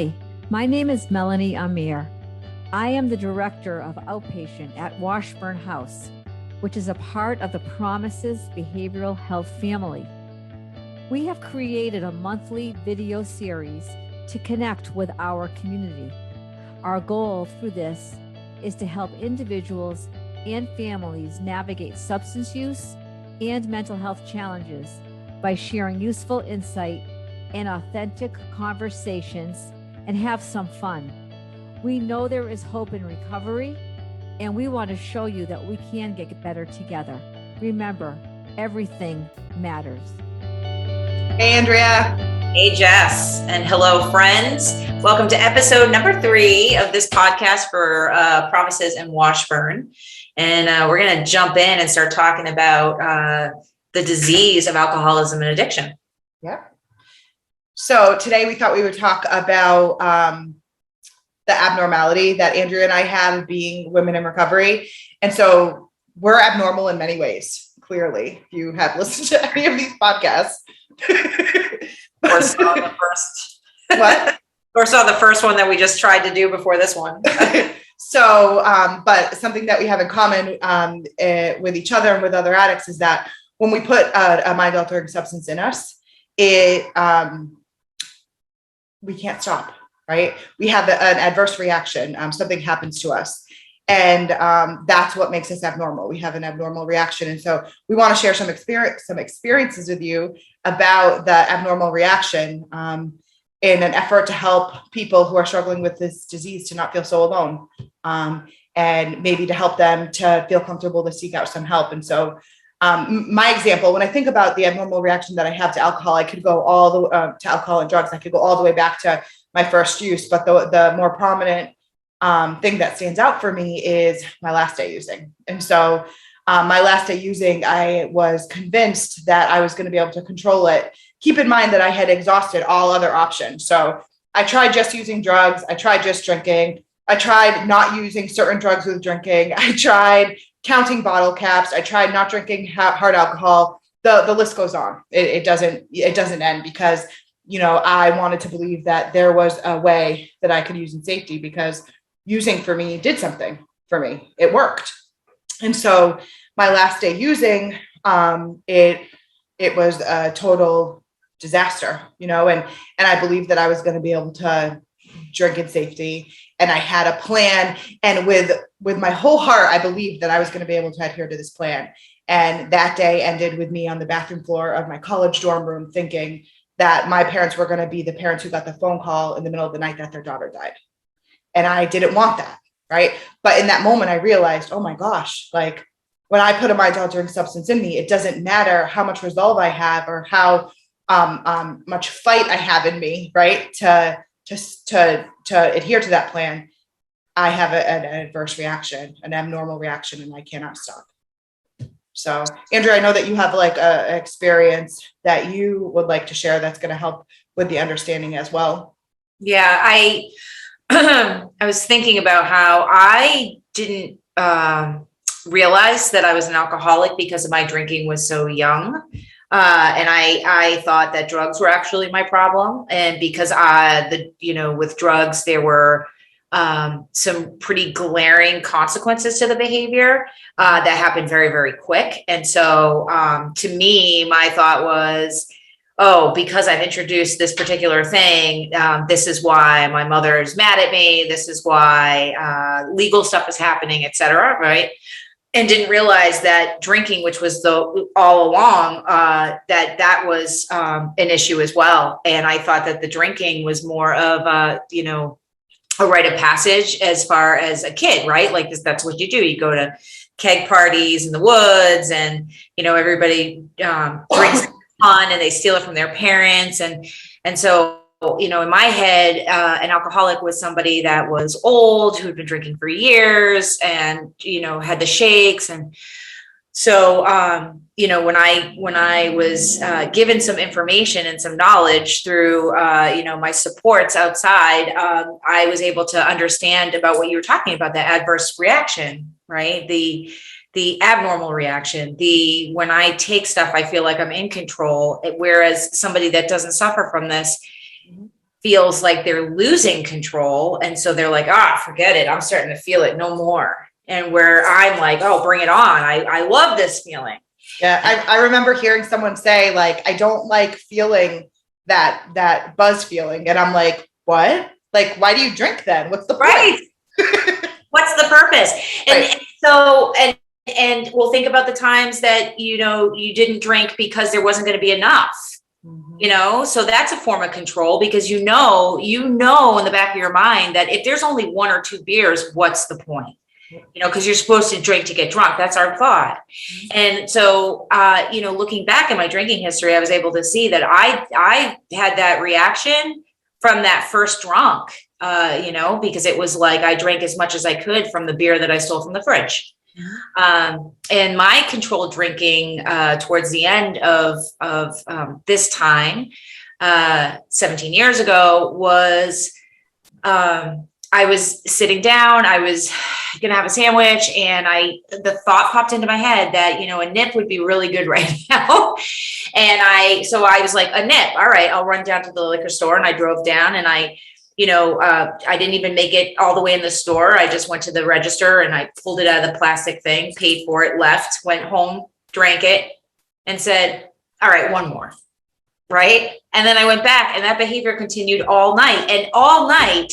Hi, my name is Melanie Amir. I am the director of outpatient at Washburn House, which is a part of the Promises Behavioral Health family. We have created a monthly video series to connect with our community. Our goal through this is to help individuals and families navigate substance use and mental health challenges by sharing useful insight and authentic conversations and have some fun. We know there is hope in recovery, and we want to show you that we can get better together. Remember, everything matters. Hey, Andrea. Hey, Jess, and hello, friends. Welcome to episode number 3 of this podcast for Promises in Washburn. And we're going to jump in and start talking about the disease of alcoholism and addiction. Yeah. So today we thought we would talk about the abnormality that Andrea and I have being women in recovery. And so we're abnormal in many ways, clearly, if you have listened to any of these podcasts. Or saw the first. What? Or saw the first one that we just tried to do before this one. So, but something that we have in common with each other and with other addicts is that when we put a mind-altering substance in us, we can't stop, right? We have an adverse reaction. Something happens to us. And that's what makes us abnormal. We have an abnormal reaction. And so we want to share some experiences with you about the abnormal reaction in an effort to help people who are struggling with this disease to not feel so alone, and maybe to help them to feel comfortable to seek out some help. And so my example, when I think about the abnormal reaction that I have to alcohol, I could go all the to alcohol and drugs. I could go all the way back to my first use, but the more prominent thing that stands out for me is my last day using. And so my last day using, I was convinced that I was going to be able to control it. Keep in mind that I had exhausted all other options. So I tried just using drugs. I tried just drinking. I tried not using certain drugs with drinking. I tried counting bottle caps. I tried not drinking hard alcohol. The list goes on. It doesn't end because, I wanted to believe that there was a way that I could use in safety because using for me did something for me. It worked. And so my last day using, it was a total disaster, and I believed that I was going to be able to drink in safety. And I had a plan. And with my whole heart, I believed that I was going to be able to adhere to this plan. And that day ended with me on the bathroom floor of my college dorm room thinking that my parents were going to be the parents who got the phone call in the middle of the night that their daughter died. And I didn't want that, right? But in that moment, I realized, oh my gosh, like when I put a mind-altering substance in me, it doesn't matter how much resolve I have or how much fight I have in me, right? To adhere to that plan, I have an adverse reaction, an abnormal reaction, and I cannot stop. So, Andrea, I know that you have like an experience that you would like to share that's going to help with the understanding as well. Yeah, I was thinking about how I didn't realize that I was an alcoholic because my drinking was so young. And I thought that drugs were actually my problem. And because with drugs, there were some pretty glaring consequences to the behavior that happened very, very quick. And so to me, my thought was, oh, because I've introduced this particular thing, this is why my mother is mad at me. This is why legal stuff is happening, et cetera, right? And didn't realize that drinking, which was all along, that was an issue as well. And I thought that the drinking was more of a rite of passage as far as a kid, right? Like that's what you do. You go to keg parties in the woods, and everybody drinks fun, and they steal it from their parents, and so. In my head, an alcoholic was somebody that was old, who'd been drinking for years and, had the shakes. And so, when I was given some information and some knowledge through, my supports outside, I was able to understand about what you were talking about, the adverse reaction, right? The abnormal reaction, when I take stuff, I feel like I'm in control. Whereas somebody that doesn't suffer from this, feels like they're losing control. And so they're like, forget it. I'm starting to feel it no more. And where I'm like, oh, bring it on. I love this feeling. Yeah. I remember hearing someone say, like, I don't like feeling that buzz feeling. And I'm like, what? Like, why do you drink then? What's the point? Right. What's the purpose? And Right. so, and we'll think about the times that, you didn't drink because there wasn't going to be enough. So that's a form of control, because you know in the back of your mind that if there's only one or two beers, what's the point? Because you're supposed to drink to get drunk. That's our thought. And so, looking back at my drinking history, I was able to see that I had that reaction from that first drunk, because it was like I drank as much as I could from the beer that I stole from the fridge. And my controlled drinking towards the end of this time, 17 years ago, was I was sitting down, I was going to have a sandwich, and the thought popped into my head that, a nip would be really good right now. And so I was like, a nip. All right, I'll run down to the liquor store. And I drove down, and I didn't even make it all the way in the store. I just went to the register and I pulled it out of the plastic thing, paid for it, left, went home, drank it, and said, all right, one more. Right. And then I went back, and that behavior continued all night. And all night,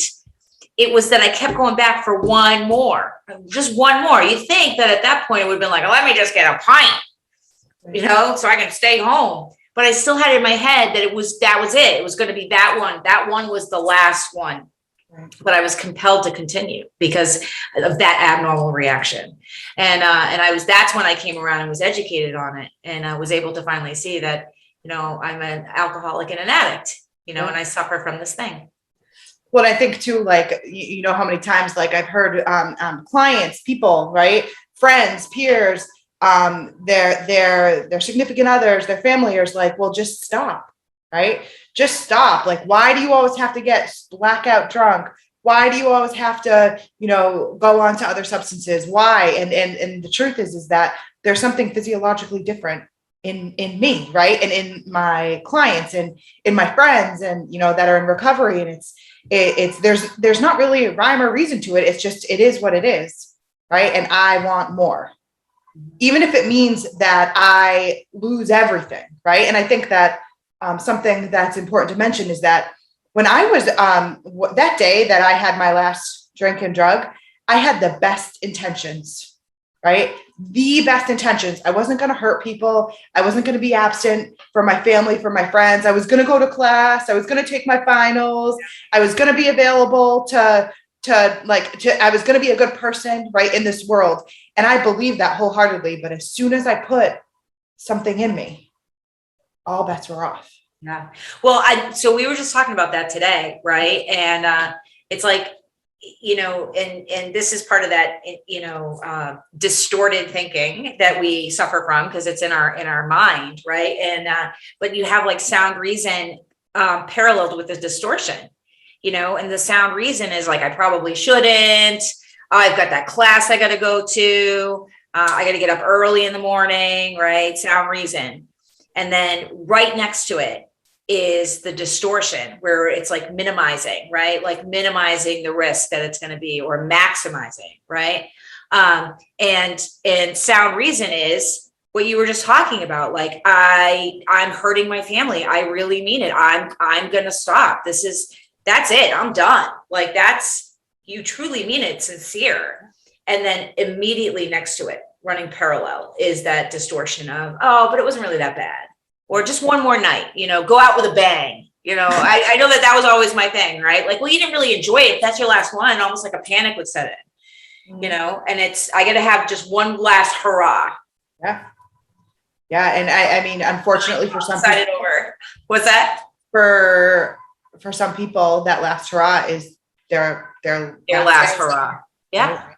it was that I kept going back for one more, just one more. You think that at that point it would have been like, let me just get a pint, so I can stay home. But I still had in my head that that was it. It was going to be that one. That one was the last one. But I was compelled to continue because of that abnormal reaction. And that's when I came around and was educated on it, and I was able to finally see that, I'm an alcoholic and an addict, and I suffer from this thing. Well, I think too, like, how many times, like, I've heard clients, people, right? Friends, peers, their significant others, their family is like, well, just stop, right? Just stop. Like, why do you always have to get blackout drunk? Why do you always have to, go on to other substances? Why? And the truth is that there's something physiologically different in me, right? And in my clients and in my friends and, that are in recovery. And there's not really a rhyme or reason to it. It's just, it is what it is. Right. And I want more, even if it means that I lose everything. Right. And I think that something that's important to mention is that when I was that day that I had my last drink and drug, I had the best intentions. Right. The best intentions. I wasn't going to hurt people. I wasn't going to be absent from my family, from my friends. I was going to go to class. I was going to take my finals. I was going to be available I was going to be a good person, right, in this world. And I believe that wholeheartedly. But as soon as I put something in me, all bets were off. Yeah. Well, so we were just talking about that today. Right. And it's like, and this is part of that, distorted thinking that we suffer from because it's in our mind. Right. And, but you have like sound reason, paralleled with the distortion, and the sound reason is like, I probably shouldn't, I've got that class I got to go to, I got to get up early in the morning. Right. Sound reason. And then right next to it is the distortion where it's like minimizing, right? Like minimizing the risk that it's going to be, or maximizing, right? And sound reason is what you were just talking about. Like I'm hurting my family. I really mean it. I'm going to stop. That's it. I'm done. Like you truly mean it, sincere. And then immediately next to it, running parallel, is that distortion of, oh, but it wasn't really that bad. Or just one more night, go out with a bang. I know that was always my thing, right? Like, well, you didn't really enjoy it. If that's your last one, almost like a panic would set in, and I got to have just one last hurrah. Yeah. Yeah. And I mean, unfortunately for some people, over. What's that? For some people, that last hurrah is their last hurrah. Yeah.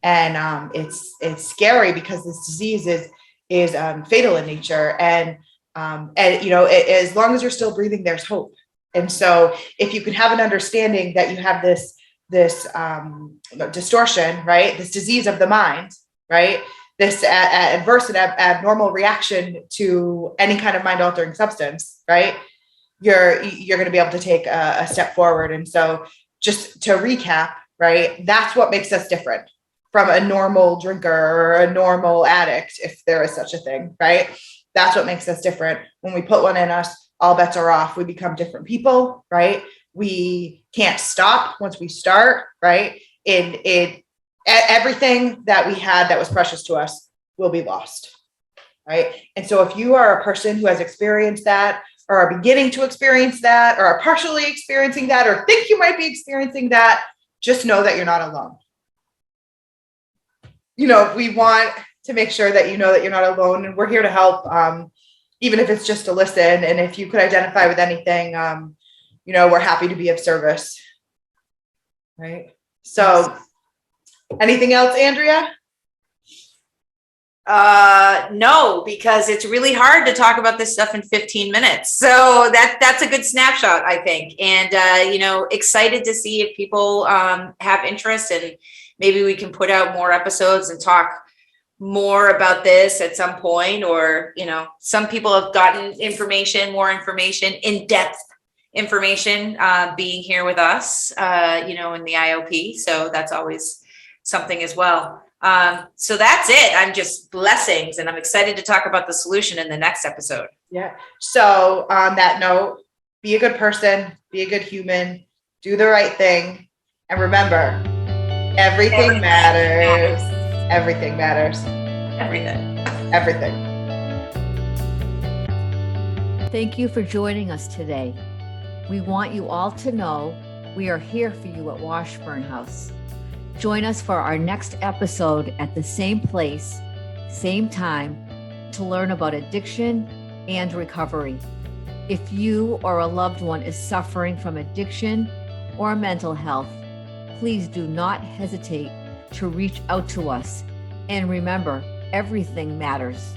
And it's scary because this disease is fatal in nature. And as long as you're still breathing, there's hope. And so if you can have an understanding that you have this distortion, right, this disease of the mind, right, this adverse and abnormal reaction to any kind of mind altering substance, right, you're going to be able to take a step forward. And so just to recap, right, that's what makes us different from a normal drinker or a normal addict, if there is such a thing, right? That's what makes us different. When we put one in us, all bets are off. We become different people, right? We can't stop once we start, right? Everything that we had that was precious to us will be lost, right? And so if you are a person who has experienced that, or are beginning to experience that, or are partially experiencing that, or think you might be experiencing that, just know that you're not alone. We want to make sure that you know that you're not alone, and we're here to help, even if it's just to listen. And if you could identify with anything, we're happy to be of service. Right. So anything else, Andrea? No, because it's really hard to talk about this stuff in 15 minutes. So that's a good snapshot, I think. And, excited to see if people have interest, and maybe we can put out more episodes and talk more about this at some point. Or, some people have gotten more information, in-depth information, being here with us, in the IOP. So that's always something as well. So that's it. I'm just blessings, and I'm excited to talk about the solution in the next episode. Yeah. So on that note, be a good person, be a good human, do the right thing. And remember, everything matters. Everything matters. Everything. Thank you for joining us today. We want you all to know we are here for you at Washburn House. Join us for our next episode at the same place, same time, to learn about addiction and recovery. If you or a loved one is suffering from addiction or mental health, please do not hesitate to reach out to us. And remember, everything matters.